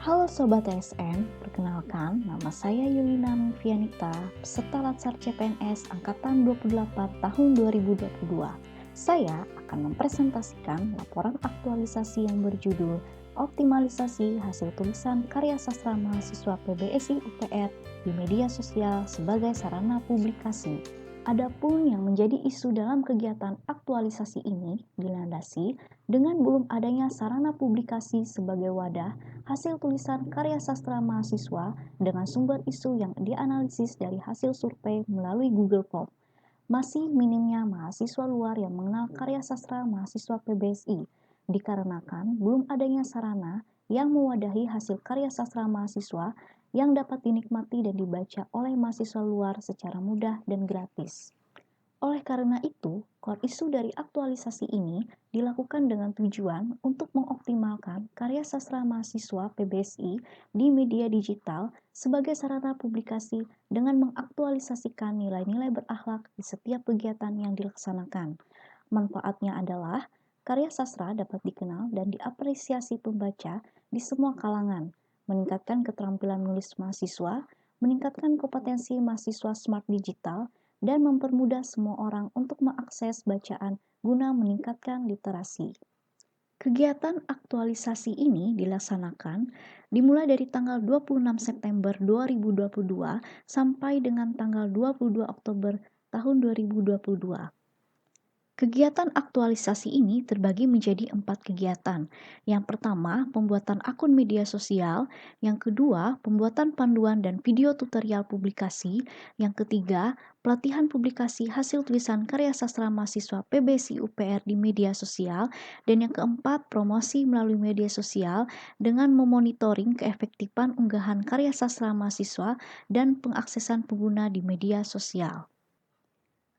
Halo Sobat TSN, perkenalkan nama saya Yulina Novianita, peserta Latsar CPNS Angkatan 28 tahun 2022. Saya akan mempresentasikan laporan aktualisasi yang berjudul Optimalisasi Hasil Tulisan Karya Sastra Mahasiswa PBSI UPR di Media Sosial sebagai sarana publikasi. Adapun yang menjadi isu dalam kegiatan aktualisasi ini dilandasi dengan belum adanya sarana publikasi sebagai wadah hasil tulisan karya sastra mahasiswa dengan sumber isu yang dianalisis dari hasil survei melalui Google Form. Masih minimnya mahasiswa luar yang mengenal karya sastra mahasiswa PBSI, dikarenakan belum adanya sarana yang mewadahi hasil karya sastra mahasiswa yang dapat dinikmati dan dibaca oleh mahasiswa luar secara mudah dan gratis. Oleh karena itu, core isu dari aktualisasi ini dilakukan dengan tujuan untuk mengoptimalkan karya sastra mahasiswa PBSI di media digital sebagai sarana publikasi dengan mengaktualisasikan nilai-nilai berakhlak di setiap kegiatan yang dilaksanakan. Manfaatnya adalah karya sastra dapat dikenal dan diapresiasi pembaca di semua kalangan, meningkatkan keterampilan menulis mahasiswa, meningkatkan kompetensi mahasiswa smart digital, dan mempermudah semua orang untuk mengakses bacaan guna meningkatkan literasi. Kegiatan aktualisasi ini dilaksanakan dimulai dari tanggal 26 September 2022 sampai dengan tanggal 22 Oktober tahun 2022. Kegiatan aktualisasi ini terbagi menjadi 4 kegiatan. Yang pertama, pembuatan akun media sosial. Yang kedua, pembuatan panduan dan video tutorial publikasi. Yang ketiga, pelatihan publikasi hasil tulisan karya sastra mahasiswa PBSI UPR di media sosial. Dan yang keempat, promosi melalui media sosial dengan memonitoring keefektifan unggahan karya sastra mahasiswa dan pengaksesan pengguna di media sosial.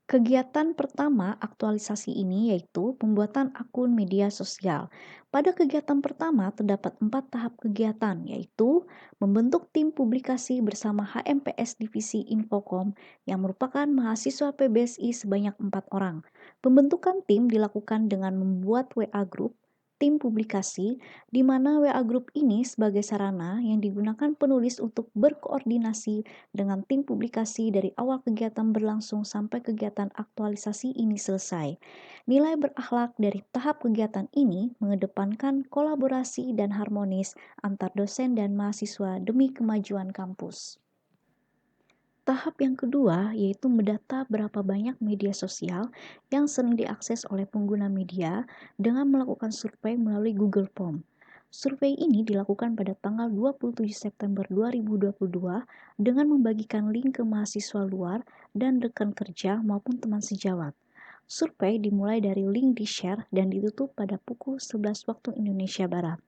Kegiatan pertama aktualisasi ini yaitu pembuatan akun media sosial. Pada kegiatan pertama terdapat 4 tahap kegiatan, yaitu membentuk tim publikasi bersama HMPS Divisi Infokom yang merupakan mahasiswa PBSI sebanyak 4 orang. Pembentukan tim dilakukan dengan membuat WA Group, tim publikasi, di mana WA Group ini sebagai sarana yang digunakan penulis untuk berkoordinasi dengan tim publikasi dari awal kegiatan berlangsung sampai kegiatan aktualisasi ini selesai. Nilai berakhlak dari tahap kegiatan ini mengedepankan kolaborasi dan harmonis antar dosen dan mahasiswa demi kemajuan kampus. Tahap yang kedua yaitu mendata berapa banyak media sosial yang sering diakses oleh pengguna media dengan melakukan survei melalui Google Form. Survei ini dilakukan pada tanggal 27 September 2022 dengan membagikan link ke mahasiswa luar dan rekan kerja maupun teman sejawat. Survei dimulai dari link di-share dan ditutup pada pukul 11 waktu Indonesia Barat.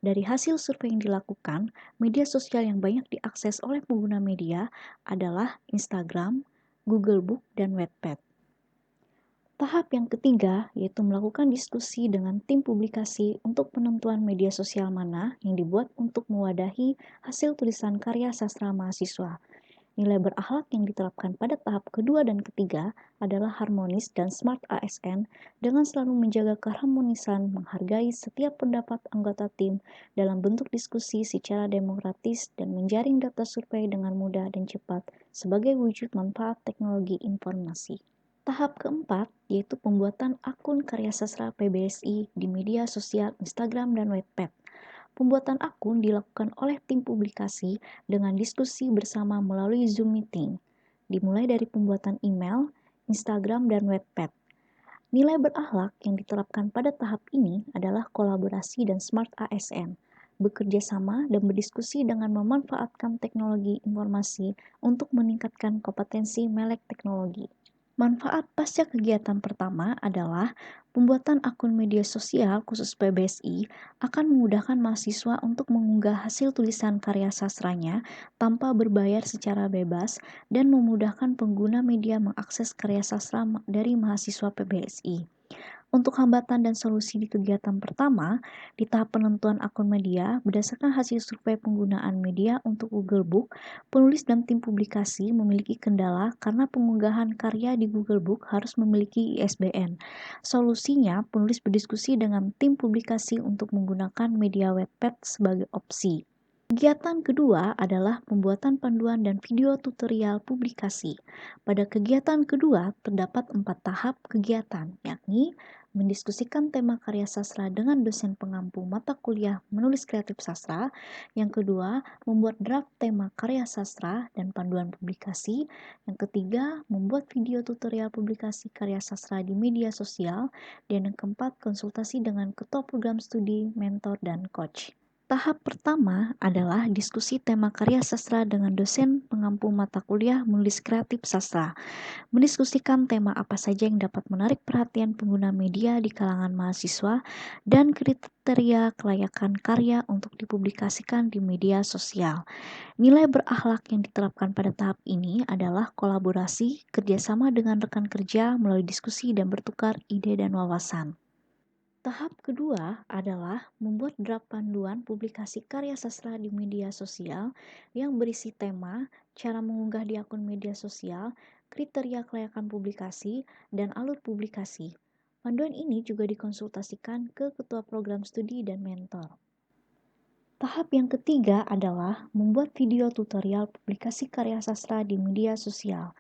Dari hasil survei yang dilakukan, media sosial yang banyak diakses oleh pengguna media adalah Instagram, Google Book, dan Wattpad. Tahap yang ketiga yaitu melakukan diskusi dengan tim publikasi untuk penentuan media sosial mana yang dibuat untuk mewadahi hasil tulisan karya sastra mahasiswa. Nilai berakhlak yang diterapkan pada tahap kedua dan ketiga adalah harmonis dan smart ASN dengan selalu menjaga keharmonisan, menghargai setiap pendapat anggota tim dalam bentuk diskusi secara demokratis dan menjaring data survei dengan mudah dan cepat sebagai wujud manfaat teknologi informasi. Tahap keempat yaitu pembuatan akun karya sastra PBSI di media sosial Instagram dan Wattpad. Pembuatan akun dilakukan oleh tim publikasi dengan diskusi bersama melalui Zoom meeting, dimulai dari pembuatan email, Instagram, dan Wattpad. Nilai berakhlak yang diterapkan pada tahap ini adalah kolaborasi dan smart ASN, bekerja sama dan berdiskusi dengan memanfaatkan teknologi informasi untuk meningkatkan kompetensi melek teknologi. Manfaat pasca kegiatan pertama adalah pembuatan akun media sosial khusus PBSI akan memudahkan mahasiswa untuk mengunggah hasil tulisan karya sastranya tanpa berbayar secara bebas dan memudahkan pengguna media mengakses karya sastra dari mahasiswa PBSI. Untuk hambatan dan solusi di kegiatan pertama, di tahap penentuan akun media, berdasarkan hasil survei penggunaan media untuk Google Book, penulis dan tim publikasi memiliki kendala karena pengunggahan karya di Google Book harus memiliki ISBN. Solusinya, penulis berdiskusi dengan tim publikasi untuk menggunakan media Wattpad sebagai opsi. Kegiatan kedua adalah pembuatan panduan dan video tutorial publikasi. Pada kegiatan kedua terdapat 4 tahap kegiatan, yakni mendiskusikan tema karya sastra dengan dosen pengampu mata kuliah menulis kreatif sastra. Yang kedua, membuat draft tema karya sastra dan panduan publikasi. Yang ketiga, membuat video tutorial publikasi karya sastra di media sosial. Dan yang keempat, konsultasi dengan ketua program studi, mentor, dan coach. Tahap pertama adalah diskusi tema karya sastra dengan dosen pengampu mata kuliah menulis kreatif sastra. Mendiskusikan tema apa saja yang dapat menarik perhatian pengguna media di kalangan mahasiswa dan kriteria kelayakan karya untuk dipublikasikan di media sosial. Nilai berakhlak yang diterapkan pada tahap ini adalah kolaborasi, kerjasama dengan rekan kerja melalui diskusi dan bertukar ide dan wawasan. Tahap kedua adalah membuat draft panduan publikasi karya sastra di media sosial yang berisi tema, cara mengunggah di akun media sosial, kriteria kelayakan publikasi, dan alur publikasi. Panduan ini juga dikonsultasikan ke ketua program studi dan mentor. Tahap yang ketiga adalah membuat video tutorial publikasi karya sastra di media sosial.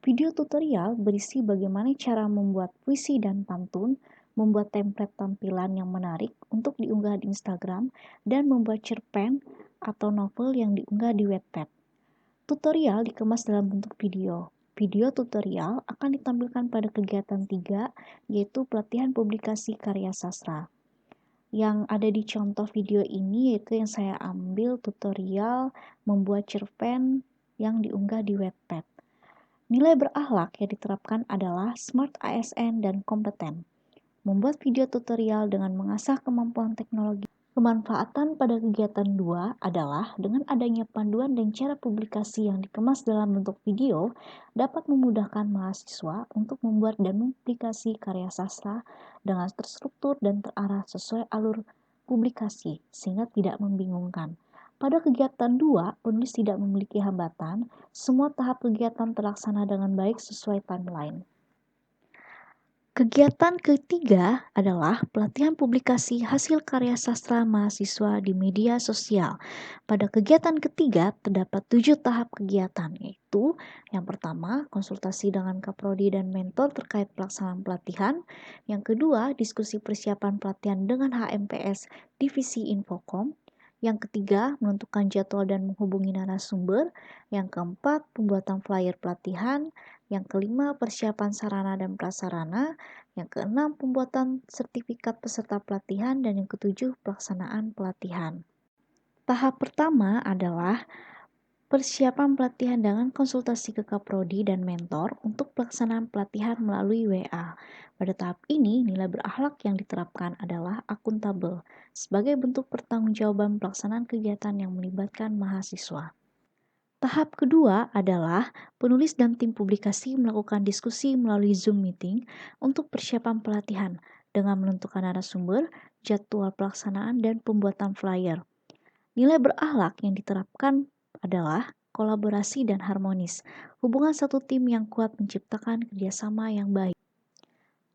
Video tutorial berisi bagaimana cara membuat puisi dan pantun, membuat template tampilan yang menarik untuk diunggah di Instagram, dan membuat cerpen atau novel yang diunggah di Wattpad. Tutorial dikemas dalam bentuk video. Video tutorial akan ditampilkan pada kegiatan 3, yaitu pelatihan publikasi karya sastra. Yang ada di contoh video ini yaitu yang saya ambil tutorial membuat cerpen yang diunggah di Wattpad. Nilai berakhlak yang diterapkan adalah smart ASN dan kompeten. Membuat video tutorial dengan mengasah kemampuan teknologi. Pemanfaatan pada kegiatan 2 adalah dengan adanya panduan dan cara publikasi yang dikemas dalam bentuk video dapat memudahkan mahasiswa untuk membuat dan mempublikasi karya sastra dengan terstruktur dan terarah sesuai alur publikasi sehingga tidak membingungkan. Pada kegiatan 2, penulis tidak memiliki hambatan, semua tahap kegiatan terlaksana dengan baik sesuai timeline. Kegiatan ketiga adalah pelatihan publikasi hasil karya sastra mahasiswa di media sosial. Pada kegiatan ketiga terdapat 7 tahap kegiatan, yaitu yang pertama konsultasi dengan kaprodi dan mentor terkait pelaksanaan pelatihan. Yang kedua diskusi persiapan pelatihan dengan HMPS Divisi Infokom. Yang ketiga menentukan jadwal dan menghubungi narasumber. Yang keempat pembuatan flyer pelatihan. Yang kelima persiapan sarana dan prasarana. Yang keenam, pembuatan sertifikat peserta pelatihan, dan yang ketujuh, pelaksanaan pelatihan. Tahap pertama adalah persiapan pelatihan dengan konsultasi ke kaprodi dan mentor untuk pelaksanaan pelatihan melalui WA. Pada tahap ini, nilai berakhlak yang diterapkan adalah akuntabel sebagai bentuk pertanggungjawaban pelaksanaan kegiatan yang melibatkan mahasiswa. Tahap kedua adalah penulis dan tim publikasi melakukan diskusi melalui Zoom meeting untuk persiapan pelatihan dengan menentukan narasumber, jadwal pelaksanaan, dan pembuatan flyer. Nilai berakhlak yang diterapkan adalah kolaborasi dan harmonis. Hubungan satu tim yang kuat menciptakan kerjasama yang baik.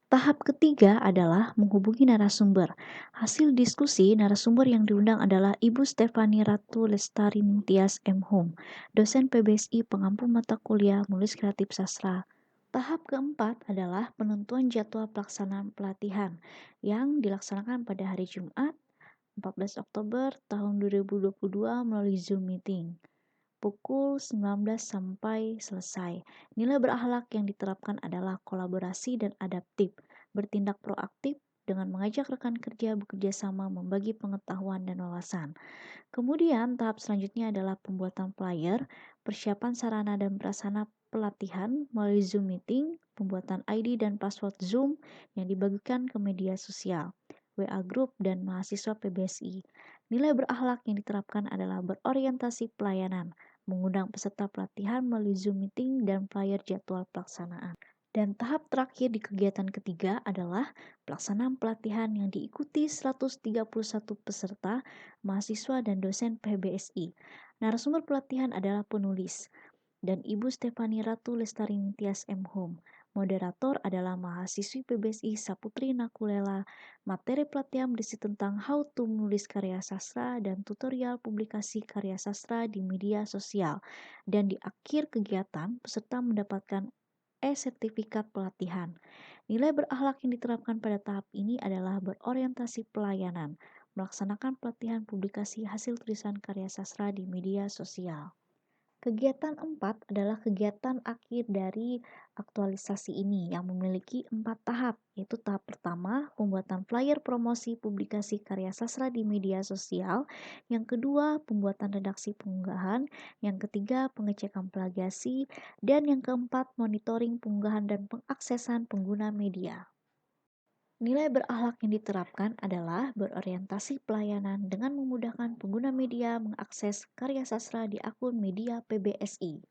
Tahap ketiga adalah menghubungi narasumber. Hasil diskusi, narasumber yang diundang adalah Ibu Stefani Ratu Lestari Nintias M. Hum, dosen PBSI pengampu mata kuliah menulis kreatif sastra. Tahap keempat adalah penentuan jadwal pelaksanaan pelatihan yang dilaksanakan pada hari Jumat 14 Oktober tahun 2022 melalui Zoom meeting. Pukul 19 sampai selesai. Nilai berakhlak yang diterapkan adalah kolaborasi dan adaptif, bertindak proaktif dengan mengajak rekan kerja bekerja sama membagi pengetahuan dan wawasan. Kemudian tahap selanjutnya adalah pembuatan flyer, persiapan sarana dan prasarana pelatihan melalui Zoom meeting, pembuatan ID dan password Zoom yang dibagikan ke media sosial, WA Group, dan mahasiswa PBSI. Nilai berakhlak yang diterapkan adalah berorientasi pelayanan, mengundang peserta pelatihan melalui Zoom meeting dan flyer jadwal pelaksanaan. Dan tahap terakhir di kegiatan ketiga adalah pelaksanaan pelatihan yang diikuti 131 peserta, mahasiswa, dan dosen PBSI. Narasumber pelatihan adalah penulis dan Ibu Stefani Ratu Lestari Nintias M. Hum. Moderator adalah mahasiswi PBSI Saputri Nakulela. Materi pelatihan berisi tentang how to menulis karya sastra dan tutorial publikasi karya sastra di media sosial. Dan di akhir kegiatan, peserta mendapatkan sertifikat pelatihan. Nilai berakhlak yang diterapkan pada tahap ini adalah berorientasi pelayanan, melaksanakan pelatihan publikasi hasil tulisan karya sastra di media sosial. Kegiatan 4 adalah kegiatan akhir dari aktualisasi ini yang memiliki 4 tahap, yaitu tahap pertama, pembuatan flyer promosi publikasi karya sastra di media sosial, yang kedua, pembuatan redaksi pengunggahan, yang ketiga, pengecekan plagiasi, dan yang keempat, monitoring pengunggahan dan pengaksesan pengguna media. Nilai berakhlak yang diterapkan adalah berorientasi pelayanan dengan memudahkan pengguna media mengakses karya sastra di akun media PBSI.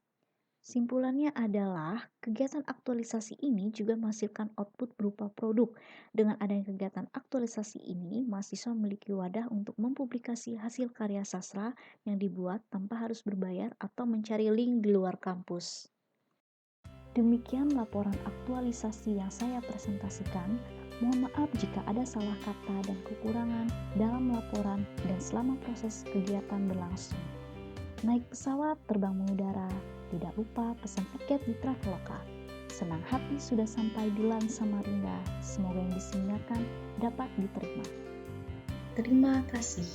Simpulannya adalah kegiatan aktualisasi ini juga menghasilkan output berupa produk. Dengan adanya kegiatan aktualisasi ini, mahasiswa memiliki wadah untuk mempublikasi hasil karya sastra yang dibuat tanpa harus berbayar atau mencari link di luar kampus. Demikian laporan aktualisasi yang saya presentasikan. Mohon maaf jika ada salah kata dan kekurangan dalam laporan dan selama proses kegiatan berlangsung. Naik pesawat, terbang mengudara, tidak lupa pesan tiket di Traveloka. Senang hati sudah sampai di Lan Samarinda. Semoga yang disinggakan dapat diterima. Terima kasih.